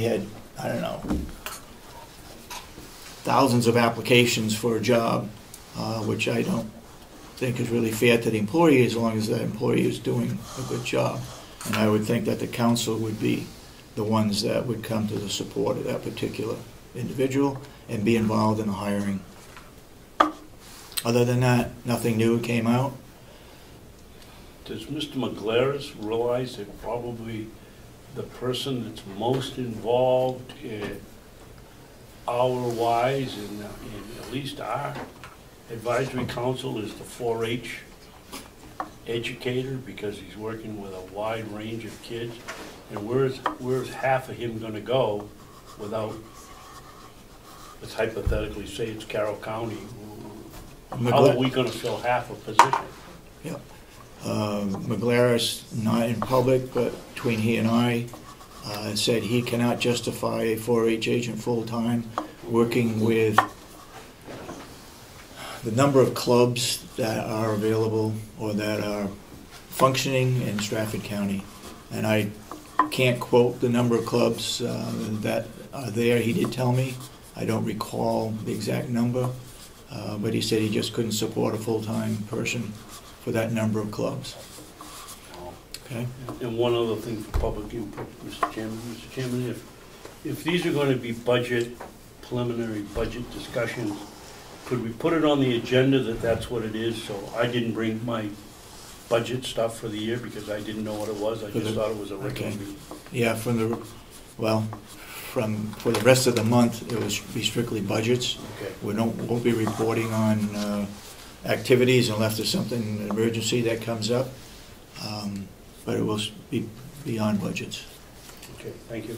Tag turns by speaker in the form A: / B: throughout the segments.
A: He had, I don't know, thousands of applications for a job, which I don't think is really fair to the employee as long as that employee is doing a good job. And I would think that the council would be the ones that would come to the support of that particular individual and be involved in the hiring. Other than that, nothing new came out.
B: Does Mr. McGlaris realize that probably the person that's most involved hour-wise in at least our advisory council is the 4-H educator, because he's working with a wide range of kids? And where's half of him going to go without, let's hypothetically say it's Carroll County, how are we going to fill half a position?
A: Yep. McGlaris, not in public, but between he and I, said he cannot justify a 4-H agent full-time working with the number of clubs that are available or that are functioning in Stratford County. And I can't quote the number of clubs that are there. He did tell me. I don't recall the exact number, but he said he just couldn't support a full-time person for that number of clubs. Okay.
B: And one other thing for public input, Mr. Chairman. Mr. Chairman, if these are going to be preliminary budget discussions, could we put it on the agenda that that's what it is? So I didn't bring my budget stuff for the year because I didn't know what it was. I just thought it was a regular meeting.
A: Yeah, for the rest of the month, it will be strictly budgets.
B: Okay.
A: Won't be reporting on activities unless there's something, an emergency that comes up. But it will be beyond budgets.
B: Okay, thank you.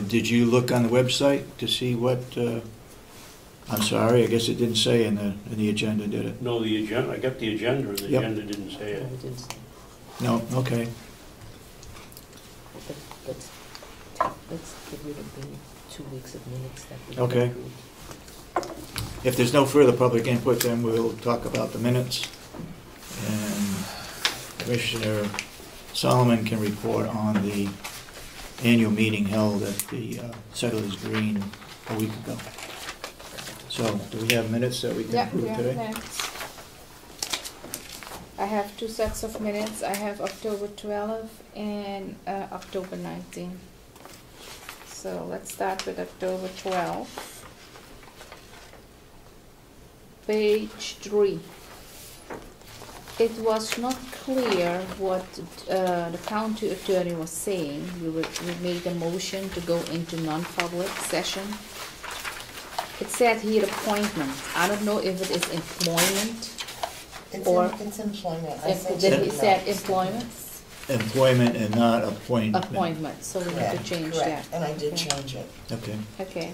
A: Did you look on the website to see what? I'm sorry, I guess it didn't say in the agenda, did it?
B: No, the agenda. I got the agenda, and the agenda didn't say it.
A: No. Okay.
C: Let's get rid of the 2 weeks of minutes that we
A: Okay.
C: approved.
A: If there's no further public input, then we'll talk about the minutes. And Commissioner Solomon can report on the annual meeting held at the Settlers Green a week ago. So, do we have minutes that we can approve today?
D: Minutes. I have 2 sets of minutes. I have October 12th and October 19th. So let's start with October 12th. Page 3. It was not clear what the county attorney was saying. We made a motion to go into non-public session. It said here appointment. I don't know if it is employment or
C: It's employment.
D: did he said employment?
A: Employment and not appointment.
D: Appointment. So we have to change that.
C: And I did change it.
A: Okay.
D: Okay.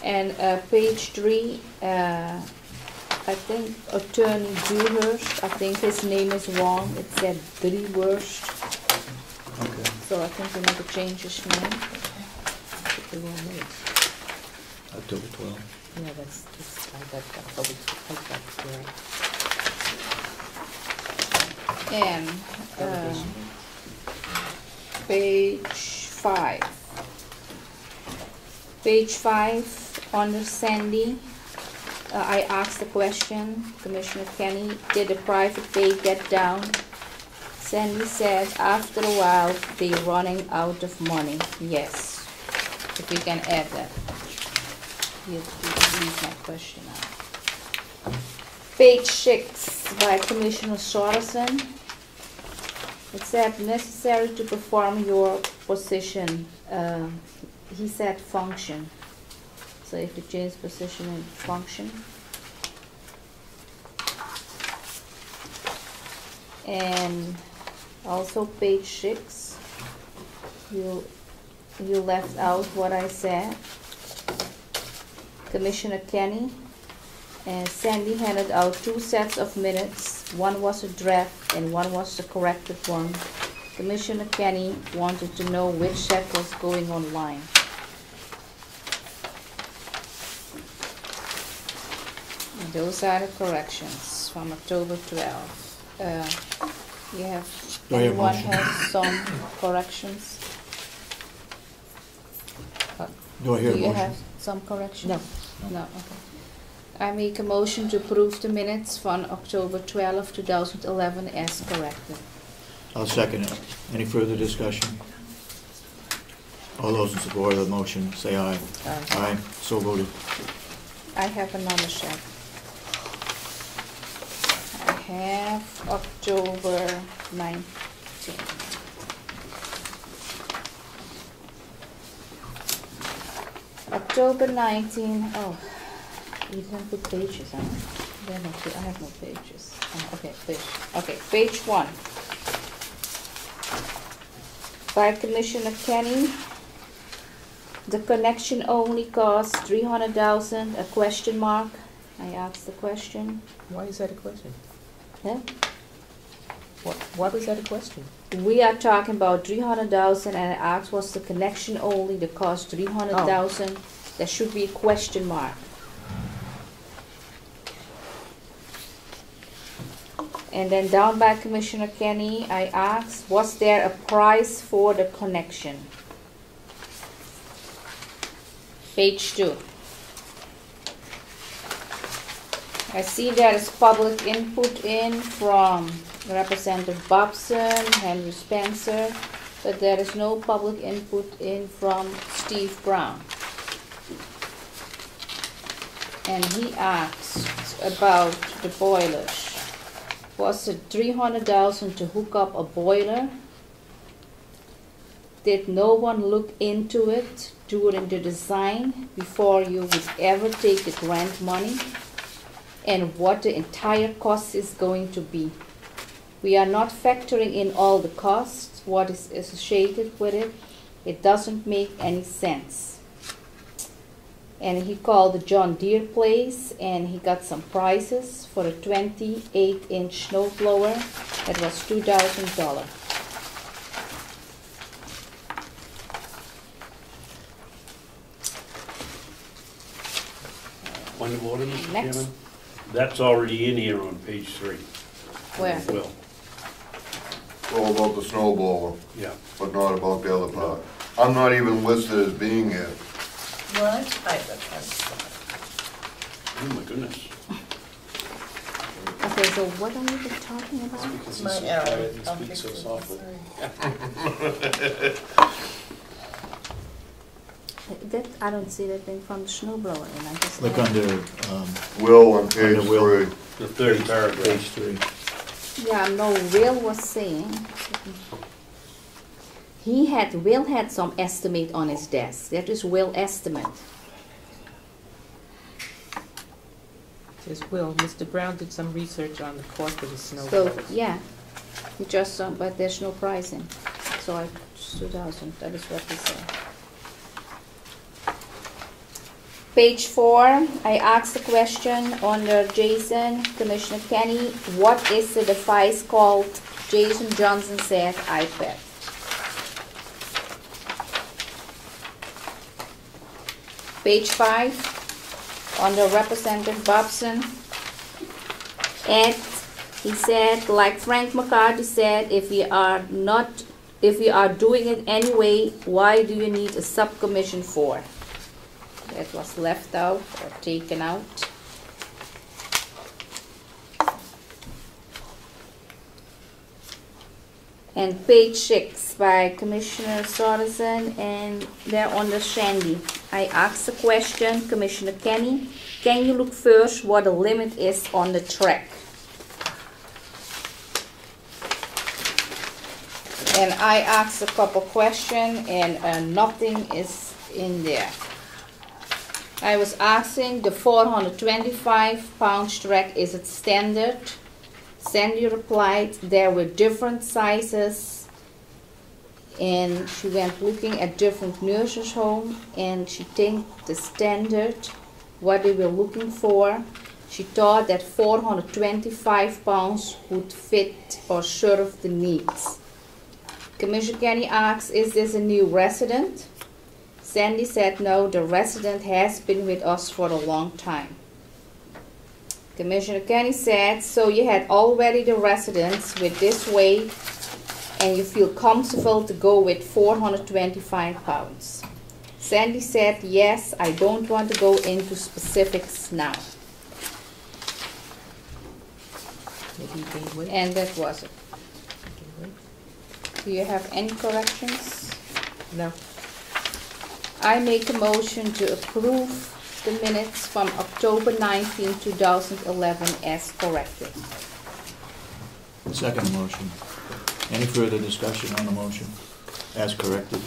D: And page 3. I think Attorney Dewhurst, I think his name is wrong. It said Drewhurst.
A: Okay.
D: So I think we need to change his name.
C: The wrong name.
A: October 12th.
C: Yeah, that's I got yeah.
D: And page 5. Page 5 under Sandy. I asked the question, Commissioner Kenny, did the private pay get down? Sandy said after a while they're running out of money. Yes, if we can add that. You leave my question out. Page 6 by Commissioner Sorensen. It said necessary to perform your position. He said function. So if you change position and function. And also page 6, you left out what I said. Commissioner Kenny and Sandy handed out 2 sets of minutes. One was a draft and one was the corrected one. Commissioner Kenny wanted to know which set was going online. And those are the corrections from October 12th. You have, anyone has some corrections?
A: Do I hear a
D: Do you
A: motion?
D: have some correction?
C: No.
D: No, okay. I make a motion to approve the minutes from October 12, 2011 as corrected.
A: I'll second it. Any further discussion? All those in support of the motion, say aye. Aye, so voted.
D: I have another check. I have October 19. October 19, oh, you didn't put pages on it. I have no pages. Oh, okay, page 1. By Commissioner Kenny, the connection only costs $300,000, a question mark. I asked the question.
C: Why is that a question?
D: Yeah?
C: What was that a question?
D: We are talking about $300,000 and I asked what's the connection only that costs $300,000. There should be a question mark. And then down by Commissioner Kenny, I asked, was there a price for the connection? Page 2. I see there is public input in from Representative Bobson, Henry Spencer, but there is no public input in from Steve Brown. And he asked about the boilers. Was it $300,000 to hook up a boiler? Did no one look into it during the design before you would ever take the grant money? And what the entire cost is going to be? We are not factoring in all the costs, what is associated with it. It doesn't make any sense. And he called the John Deere place and he got some prices for a 28-inch snow blower. That was $2,000.
B: Point of order, Mr.
D: Next.
B: Chairman? That's already in here on page 3.
D: Where?
B: Will,
E: All about the snow blower,
B: yeah.
E: but not about the other part. I'm not even listed as being here.
F: What?
B: Oh my goodness.
D: Okay, so what are you talking about?
F: Because he's so quiet and speaks so softly.
D: That, I don't see that thing from the snow blower and I just.
A: Look under,
E: Will on page
A: Under Will.
E: 3.
B: The third paragraph.
A: page 3.
D: Yeah, no, Will was saying, Will had some estimate on his desk. That is Will estimate.
C: Says Will, Mr. Brown did some research on the cost of the snow
D: So,
C: blowers.
D: yeah, he just, but there's no pricing. So I, 2,000, that is what he said. Page 4, I asked the question under Jason, Commissioner Kenny, what is the device called? Jason Johnson said iPad. Page 5, under Representative Bobson, Ed, he said, like Frank McCarthy said, if we are doing it anyway, why do you need a subcommission for? That was left out or taken out. And page 6 by Commissioner Sorensen and there under Shandy. I asked the question, Commissioner Kenny, can you look first what the limit is on the track? And I asked a couple questions and nothing is in there. I was asking the 425-pound track, is it standard? Sandy replied there were different sizes and she went looking at different nurses' home and she think the standard, what they were looking for, she thought that 425 pounds would fit or serve the needs. Commissioner Kenny asked, is this a new resident? Sandy said no, the resident has been with us for a long time. Commissioner Kenny said, so you had already the residents with this weight and you feel comfortable to go with 425 pounds. Sandy said, yes, I don't want to go into specifics now.
C: Maybe you can wait.
D: And that was it.
C: You can wait.
D: Do you have any corrections?
C: No.
D: I make a motion to approve the minutes from October 19, 2011 as corrected.
A: Second motion. Any further discussion on the motion as corrected?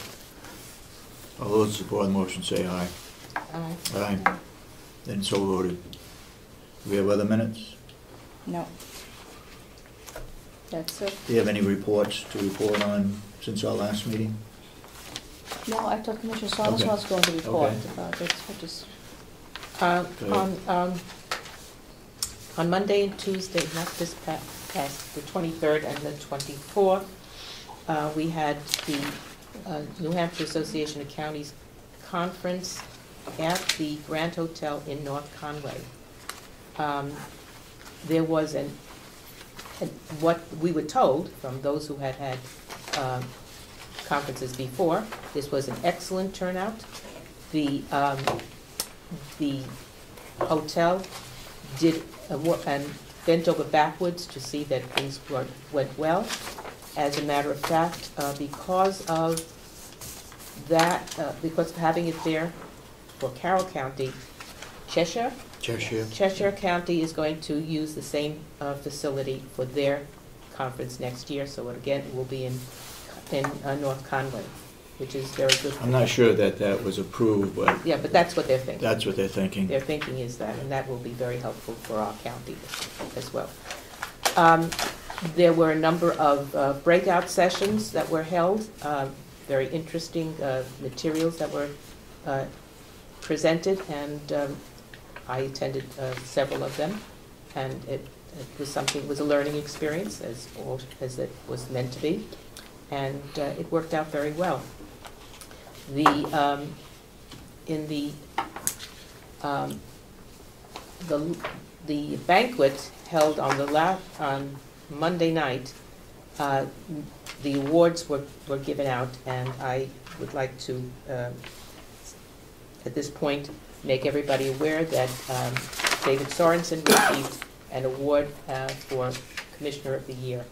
A: All those support the motion say aye.
C: Aye.
A: Aye. Then so voted. Do we have other minutes?
D: No. That's it.
A: Do you have any reports to report on since our last meeting?
D: No, I thought Commissioner Saunders
A: Okay.
D: was going to report
A: Okay.
D: about it, which is,
C: On Monday and Tuesday, not this past, the 23rd and the 24th, we had the New Hampshire Association of Counties Conference at the Grand Hotel in North Conway. There was what we were told from those who had had conferences before, this was an excellent turnout. The hotel did and bent over backwards to see that things went well. As a matter of fact, because of that, because of having it there for Carroll County, Cheshire County is going to use the same facility for their conference next year. So again, it will be in North Conway, which is very good.
A: I'm not sure that was approved, but
C: Yeah, but that's what they're thinking.
A: that's what they're thinking.
C: Their thinking is that, and that will be very helpful for our county as well. There were a number of breakout sessions that were held, very interesting materials that were presented, and I attended several of them, and it was a learning experience, as it was meant to be, and it worked out very well. The banquet held on Monday night, the awards were given out, and I would like to, at this point, make everybody aware that David Sorensen received an award for Commissioner of the Year,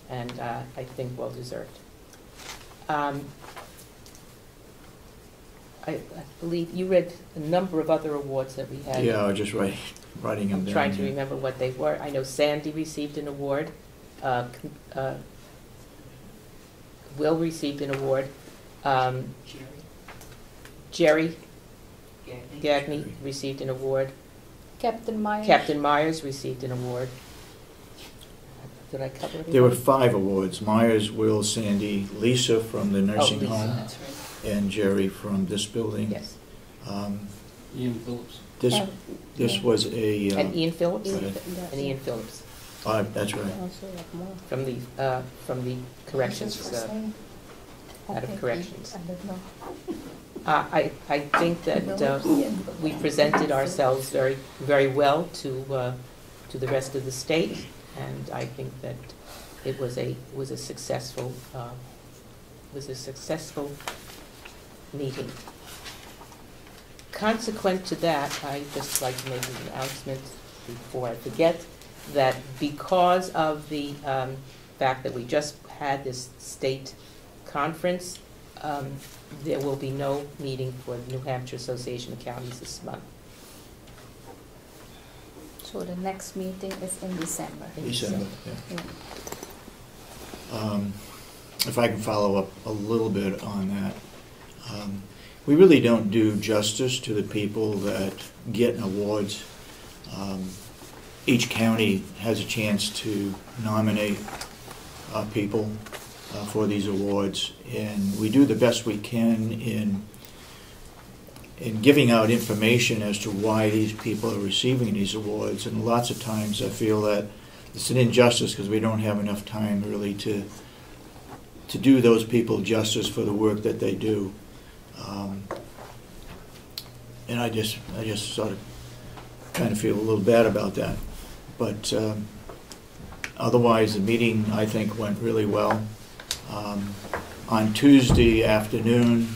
C: and I think well deserved. I believe you read a number of other awards that we had.
A: Yeah, I was just writing them
C: I'm
A: down.
C: trying to remember what they were. I know Sandy received an award. Will received an award. Jerry Gagney received an award.
D: Captain Myers.
C: Captain Myers received an award. Did I cover it?
A: There were 5 awards: Myers, Will, Sandy, Lisa from the nursing
C: Lisa,
A: home,
C: that's right.
A: and Jerry from this building.
C: Yes.
B: Ian Phillips.
A: This was a...
C: And Ian Phillips?
A: Right.
C: And Ian Phillips
A: that's right.
C: from the corrections, out of corrections. I think that we presented ourselves very, very well to the rest of the state, and I think that it was a successful meeting. Consequent to that, I'd just like to make an announcement before I forget that because of the fact that we just had this state conference, there will be no meeting for the New Hampshire Association of Counties this month.
D: So the next meeting is in December.
A: December,
D: Yeah.
A: yeah. If I can follow up a little bit on that. We really don't do justice to the people that get awards. Each county has a chance to nominate people for these awards, and we do the best we can in giving out information as to why these people are receiving these awards. And lots of times I feel that it's an injustice because we don't have enough time really to do those people justice for the work that they do. And I just sort of kind of feel a little bad about that. But otherwise, the meeting, I think, went really well. On Tuesday afternoon,